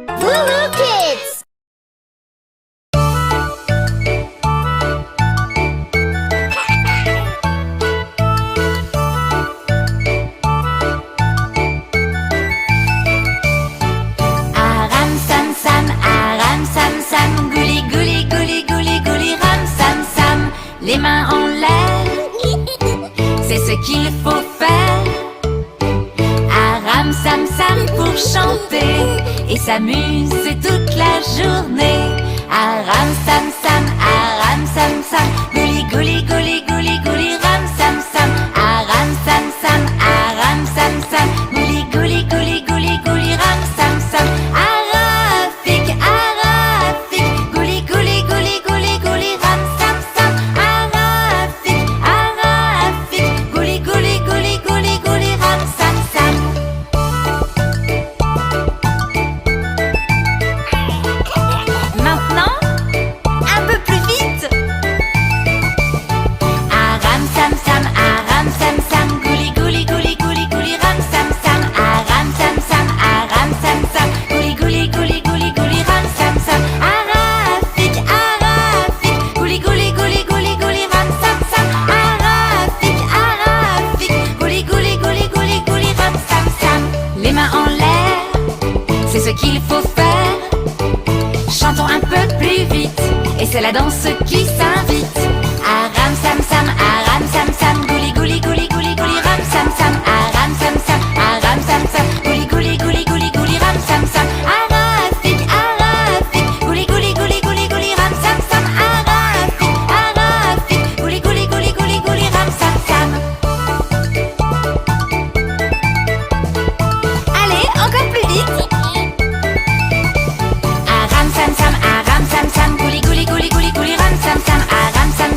Woohoo Kids! Aram sam sam, aram sam sam, gouli gouli gouli gouli gouli ram sam sam. Les mains en l'air, c'est ce qu'il faut faire. Aram sam sam pour chanter et s'amuse toute la journée. Aram sam sam, gouli gouli gouli gouli gouli ram sam sam. Aram sam sam, gouli gouli gouli gouli gouli ram sam sam. Arafik, arafik, gouli gouli gouli gouli gouli ram sam sam. Arafik, arafik, gouli gouli gouli gouli gouli ram sam sam. Maintenant, un peu plus vite. Aram sam sam, gouli gouli gouli gouli gouli ram sam sam. Aram sam sam, gouli gouli gouli gouli gouli ram sam sam. Arafik, arafik, gouli gouli gouli gouli gouli ram sam sam. Arafik, arafik, gouli gouli gouli gouli gouli ram sam sam. Les mains en l'air, c'est ce qu'il faut faire. Chantons un peu plus vite, et c'est la danse qui s'invite. Aram sam sam, gouli gouli gouli gouli gouli ram sam sam. Aram sam sam, gouli gouli gouli gouli gouli ram sam sam. Arafik, arafik, gouli gouli gouli gouli gouli ram sam sam. Arafik, arafik, gouli gouli gouli gouli gouli ram sam sam. Allez, encore plus vite. Aram sam sam, gouli gouli gouli gouli gouli ram sam sam. Aram sam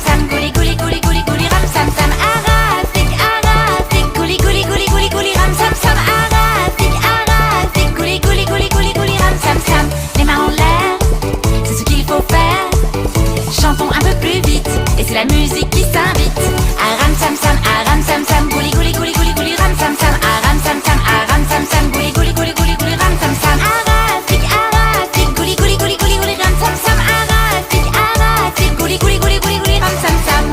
sam, gouli gouli gouli gouli gouli ram sam sam. Arafik, arafik, gouli gouli gouli gouli gouli ram sam sam. Arafik, arafik, gouli gouli gouli gouli gouli ram sam sam. Les mains en l'air, c'est ce qu'il faut faire. Chantons un peu plus vite, et c'est la musique qui s'invite. Aram sam sam, gouli gouli gouli gouli gouli ram sam sam. Aram sam sam, gouli gouli gouli gouli gouli ram sam sam. Arafik, arafik, gouli gouli gouli gouli gouli ram sam sam. Arafik, arafik, gouli gouli gouli gouli gouli ram sam sam.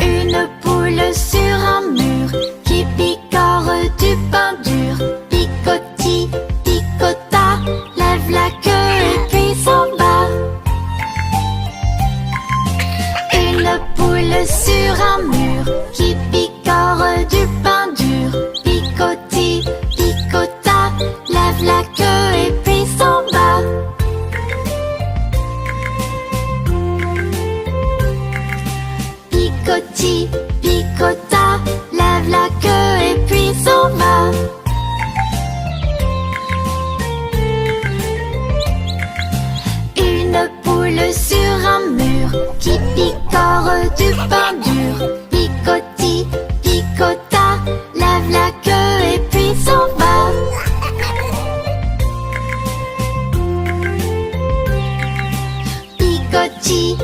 Une poule sur un mur qui picore du pain dur. Picoti, picota, lève la queue et puis s'en va. Une poule sur un mur qui picore du pain dur. Picoti, picota, lève la queue et puis s'en va. Picoti, picota, lève la queue et puis s'en va. Une poule sur un mur qui picore du pain dur. Picoti, picota, lève la queue et puis s'en va. Picoti,